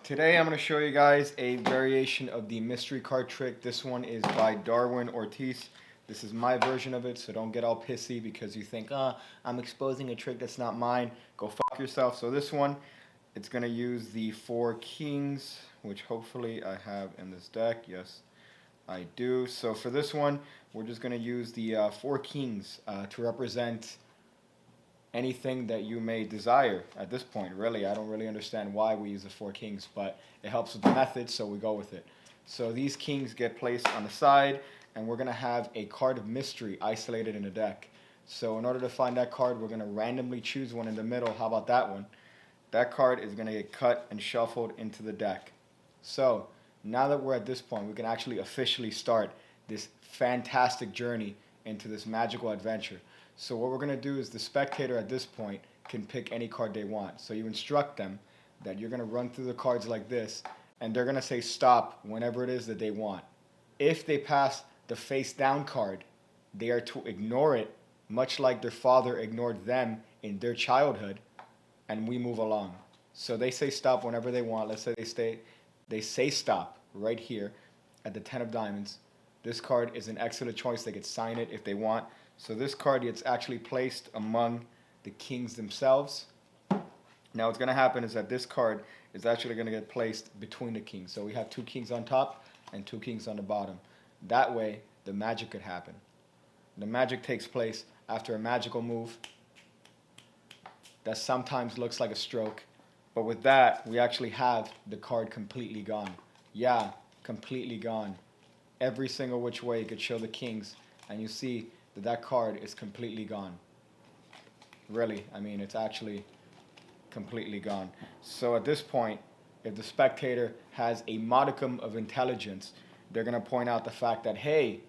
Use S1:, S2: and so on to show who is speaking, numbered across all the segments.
S1: Today I'm going to show you guys a variation of the mystery card trick. This one is by Darwin Ortiz. This is my version of it, so don't get all pissy because you think, I'm exposing a trick that's not mine. Go fuck yourself. So this one, it's going to use the 4 kings, which hopefully I have in this deck. Yes, I do. So for this one, we're just going to use the 4 kings to represent anything that you may desire at this point. Really, I don't really understand why we use the 4 kings, but it helps with the method, so we go with it. So these kings get placed on the side, and we're going to have a card of mystery isolated in the deck. So in order to find that card, we're going to randomly choose one in the middle. How about that one? That card is going to get cut and shuffled into the deck. So now that we're at this point, we can actually officially start this fantastic journey into this magical adventure. So what we're going to do is the spectator at this point can pick any card they want. So you instruct them that you're going to run through the cards like this, and they're going to say stop whenever it is that they want. If they pass the face down card, they are to ignore it, much like their father ignored them in their childhood, and we move along. So they say stop whenever they want. Let's say they say stop right here at the 10 of diamonds. This card is an excellent choice. They could sign it if they want. So this card gets actually placed among the kings themselves. Now what's going to happen is that this card is actually going to get placed between the kings. So we have 2 kings on top and 2 kings on the bottom. That way the magic could happen. The magic takes place after a magical move that sometimes looks like a stroke. But with that, we actually have the card completely gone. Yeah, completely gone. Every single which way you could show the kings, and you see that card is completely gone. Really, I mean, it's actually completely gone. So at this point, if the spectator has a modicum of intelligence, they're going to point out the fact that, hey,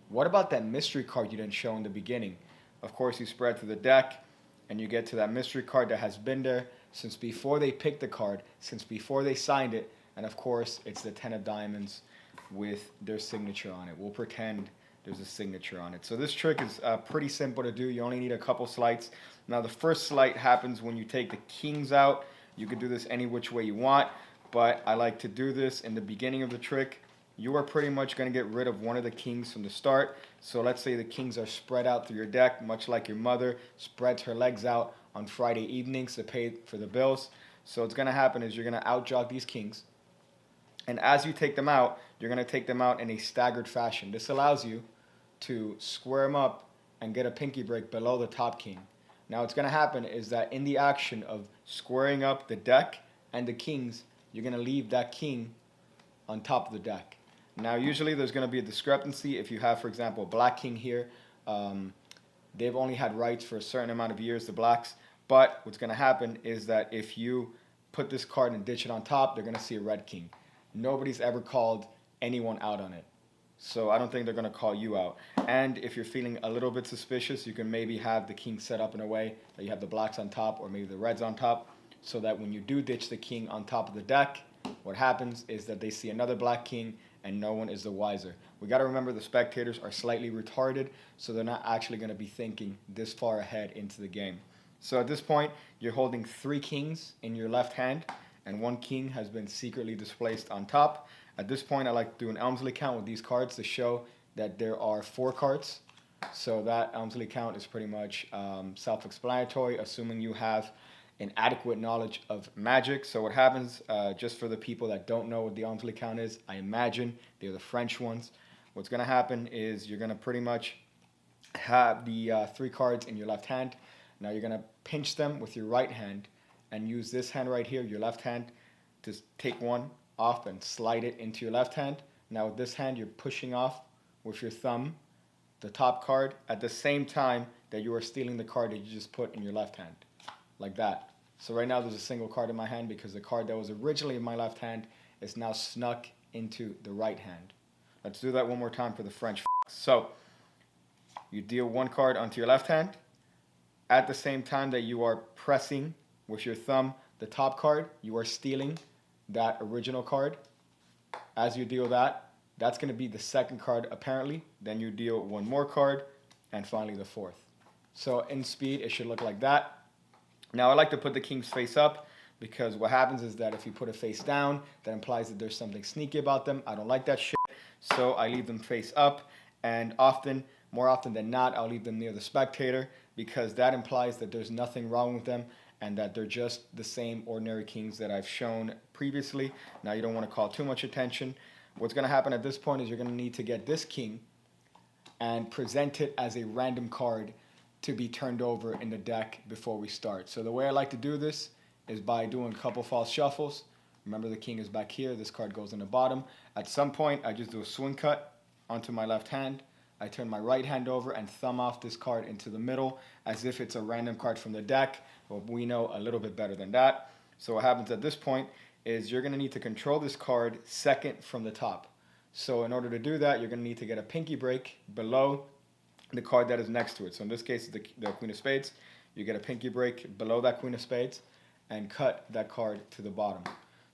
S1: what about that mystery card you didn't show in the beginning? Of course, you spread through the deck, and you get to that mystery card that has been there since before they picked the card, since before they signed it, and of course, it's the 10 of diamonds with their signature on it. We'll pretend there's a signature on it. So this trick is pretty simple to do. You only need a couple sleights. Now the first sleight happens when you take the kings out. You can do this any which way you want, but I like to do this in the beginning of the trick. You are pretty much going to get rid of one of the kings from the start. So let's say the kings are spread out through your deck, much like your mother spreads her legs out on Friday evenings to pay for the bills. So what's going to happen is you're going to outjog these kings. And as you take them out, you're going to take them out in a staggered fashion. This allows you to square them up and get a pinky break below the top king. Now what's going to happen is that in the action of squaring up the deck and the kings, you're going to leave that king on top of the deck. Now usually there's going to be a discrepancy if you have, for example, a black king here. They've only had rights for a certain amount of years, the blacks. But what's going to happen is that if you put this card and ditch it on top, they're going to see a red king. Nobody's ever called anyone out on it. So I don't think they're going to call you out. And if you're feeling a little bit suspicious, you can maybe have the king set up in a way that you have the blacks on top or maybe the reds on top, so that when you do ditch the king on top of the deck, what happens is that they see another black king and no one is the wiser. We got to remember the spectators are slightly retarded, so they're not actually going to be thinking this far ahead into the game. So at this point, you're holding 3 kings in your left hand, and 1 king has been secretly displaced on top. At this point, I like to do an Elmsley count with these cards to show that there are 4 cards. So that Elmsley count is pretty much self-explanatory, assuming you have an adequate knowledge of magic. So what happens, just for the people that don't know what the Elmsley count is, I imagine they're the French ones. What's going to happen is you're going to pretty much have the 3 cards in your left hand. Now you're going to pinch them with your right hand and use this hand right here, your left hand, to take one off and slide it into your left hand. Now with this hand, you're pushing off with your thumb the top card at the same time that you are stealing the card that you just put in your left hand, like that. So right now there's a single card in my hand because the card that was originally in my left hand is now snuck into the right hand. Let's do that one more time for the French. So you deal 1 card onto your left hand at the same time that you are pressing with your thumb the top card. You are stealing that original card. As you deal that, that's going to be the 2nd card apparently. Then you deal 1 more card, and finally the 4th. So in speed, it should look like that. Now I like to put the kings face up because what happens is that if you put it face down, that implies that there's something sneaky about them. I don't like that shit, so I leave them face up, and more often than not, I'll leave them near the spectator, because that implies that there's nothing wrong with them and that they're just the same ordinary kings that I've shown previously. Now, you don't want to call too much attention. What's going to happen at this point is you're going to need to get this king and present it as a random card to be turned over in the deck before we start. So the way I like to do this is by doing a couple false shuffles. Remember, the king is back here. This card goes in the bottom. At some point, I just do a swing cut onto my left hand. I turn my right hand over and thumb off this card into the middle as if it's a random card from the deck. But we know a little bit better than that. So what happens at this point is you're going to need to control this card second from the top. So in order to do that, you're going to need to get a pinky break below the card that is next to it. So in this case, the Queen of Spades. You get a pinky break below that Queen of Spades and cut that card to the bottom.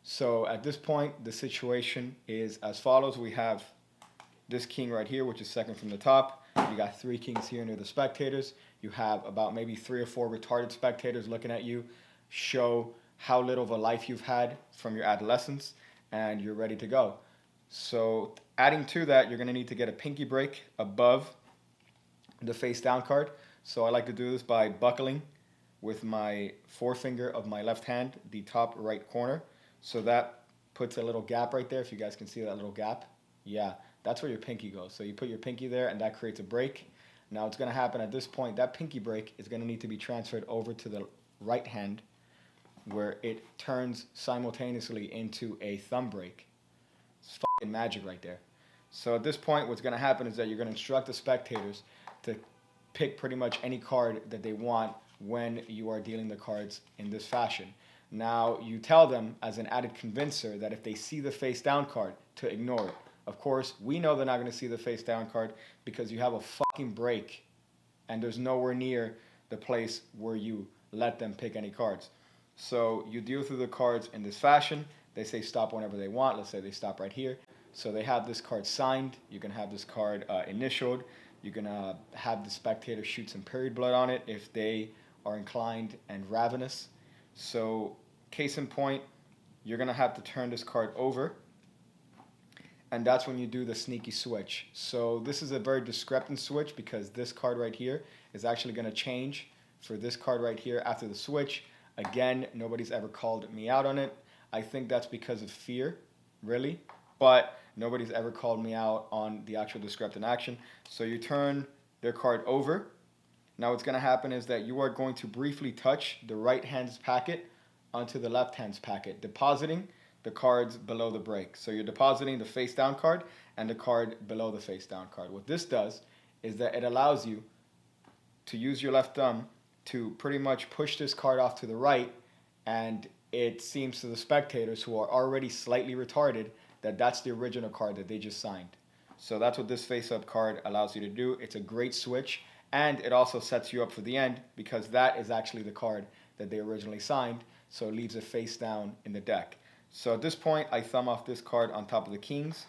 S1: So at this point, the situation is as follows. We have this king right here, which is second from the top. You got 3 kings here near the spectators. You have about maybe 3 or 4 retarded spectators looking at you, show how little of a life you've had from your adolescence, and you're ready to go. So adding to that, you're going to need to get a pinky break above the face down card. So I like to do this by buckling with my forefinger of my left hand, the top right corner. So that puts a little gap right there, if you guys can see that little gap. Yeah, that's where your pinky goes. So you put your pinky there, and that creates a break. Now what's going to happen at this point, that pinky break is going to need to be transferred over to the right hand, where it turns simultaneously into a thumb break. It's fucking magic right there. So at this point, what's going to happen is that you're going to instruct the spectators to pick pretty much any card that they want when you are dealing the cards in this fashion. Now, you tell them as an added convincer that if they see the face down card, to ignore it. Of course, we know they're not going to see the face down card because you have a fucking break and there's nowhere near the place where you let them pick any cards. So you deal through the cards in this fashion. They say stop whenever they want. Let's say they stop right here. So they have this card signed. You can have this card initialed. You can have the spectator shoot some period blood on it if they are inclined and ravenous. So case in point, you're going to have to turn this card over. And that's when you do the sneaky switch. So this is a very discrepant switch because this card right here is actually going to change for this card right here after the switch. Again, nobody's ever called me out on it. I think that's because of fear, really. But nobody's ever called me out on the actual discrepant action. So you turn their card over. Now what's going to happen is that you are going to briefly touch the right hand's packet onto the left hand's packet, depositing the cards below the break. So you're depositing the face down card and the card below the face down card. What this does is that it allows you to use your left thumb to pretty much push this card off to the right, and it seems to the spectators who are already slightly retarded that that's the original card that they just signed. So that's what this face-up card allows you to do. It's a great switch, and it also sets you up for the end because that is actually the card that they originally signed, so it leaves it face down in the deck. So at this point, I thumb off this card on top of the kings.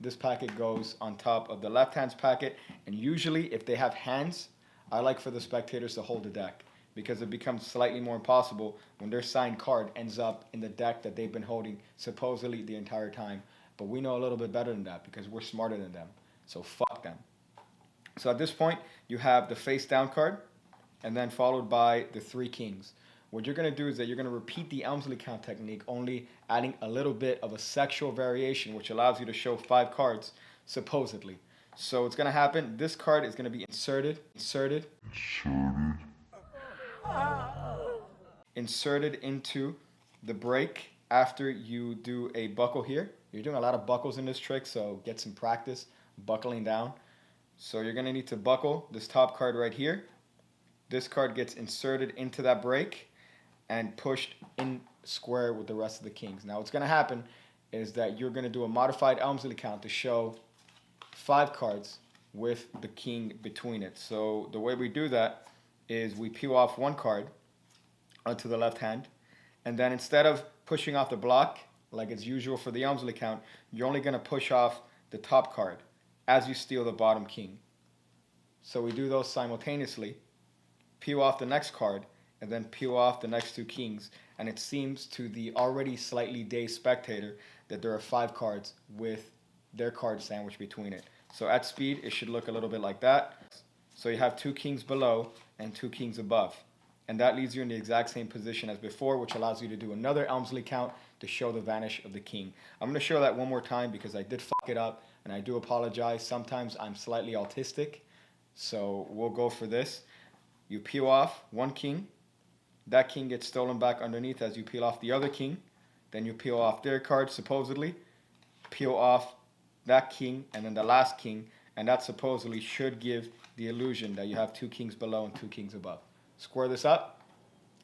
S1: This packet goes on top of the left hand's packet, and usually if they have hands, I like for the spectators to hold the deck because it becomes slightly more impossible when their signed card ends up in the deck that they've been holding supposedly the entire time. But we know a little bit better than that because we're smarter than them. So fuck them. So at this point, you have the face down card and then followed by the 3 kings. What you're going to do is that you're going to repeat the Elmsley count technique, only adding a little bit of a sexual variation, which allows you to show 5 cards, supposedly. So what's going to happen, this card is going to be inserted into the break after you do a buckle here. You're doing a lot of buckles in this trick, so get some practice buckling down. So you're going to need to buckle this top card right here. This card gets inserted into that break and pushed in square with the rest of the kings. Now what's going to happen is that you're going to do a modified Elmsley count to show 5 cards with the king between it. So the way we do that is we peel off 1 card onto the left hand, and then instead of pushing off the block like it's usual for the Elmsley count, you're only going to push off the top card as you steal the bottom king. So we do those simultaneously, peel off the next card, and then peel off the next 2 kings. And it seems to the already slightly dazed spectator that there are 5 cards with their card sandwiched between it. So at speed, it should look a little bit like that. So you have 2 kings below and 2 kings above. And that leaves you in the exact same position as before, which allows you to do another Elmsley count to show the vanish of the king. I'm going to show that one more time because I did fuck it up, and I do apologize. Sometimes I'm slightly autistic, so we'll go for this. You peel off 1 king. That king gets stolen back underneath as you peel off the other king. Then you peel off their card, supposedly. Peel off that king, and then the last king, and that supposedly should give the illusion that you have 2 kings below and 2 kings above. Square this up.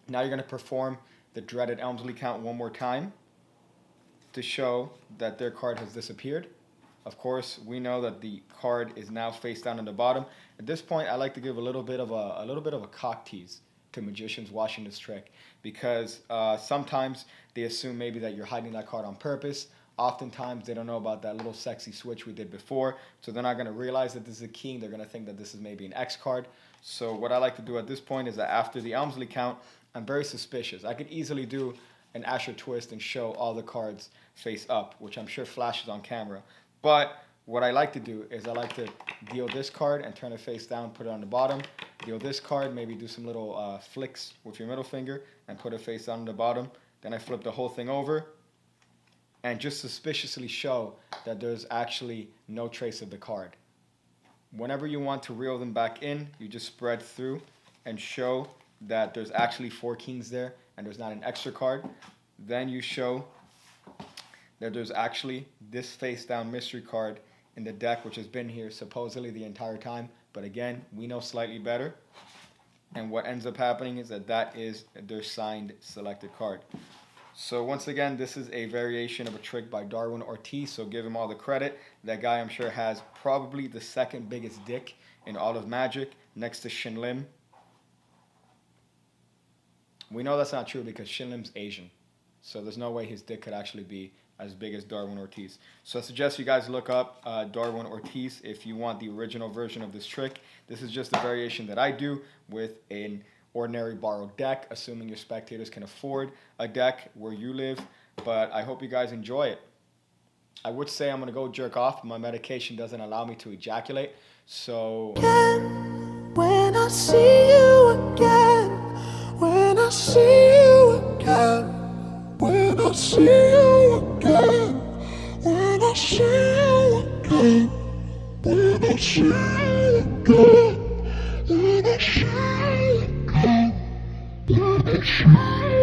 S1: Now you're going to perform the dreaded Elmsley count one more time to show that their card has disappeared. Of course, we know that the card is now face down on the bottom. At this point, I like to give a little bit of a cock tease to magicians watching this trick, because sometimes they assume maybe that you're hiding that card on purpose. Oftentimes, they don't know about that little sexy switch we did before, so they're not going to realize that this is a king. They're going to think that this is maybe an X card. So what I like to do at this point is that after the Elmsley count, I'm very suspicious. I could easily do an Asher twist and show all the cards face up, which I'm sure flashes on camera. But what I like to do is I like to deal this card and turn it face down, put it on the bottom. Deal this card, maybe do some little flicks with your middle finger and put it face down on the bottom. Then I flip the whole thing over and just suspiciously show that there's actually no trace of the card. Whenever you want to reel them back in, you just spread through and show that there's actually 4 kings there and there's not an extra card. Then you show that there's actually this face down mystery card in the deck, which has been here supposedly the entire time. But again, we know slightly better. And what ends up happening is that is their signed selected card. So once again, this is a variation of a trick by Darwin Ortiz, so give him all the credit. That guy, I'm sure, has probably the 2nd biggest dick in all of Magic, next to Shin Lim. We know that's not true because Shin Lim's Asian, so there's no way his dick could actually be as big as Darwin Ortiz. So I suggest you guys look up Darwin Ortiz if you want the original version of this trick. This is just a variation that I do with an ordinary borrowed deck, assuming your spectators can afford a deck where you live. But I hope you guys enjoy it. I would say I'm going to go jerk off, but my medication doesn't allow me to ejaculate. So
S2: when I see you again, when I see you again, when I see you again, when I see you again, when I see you again, when I see you again, when I see you again.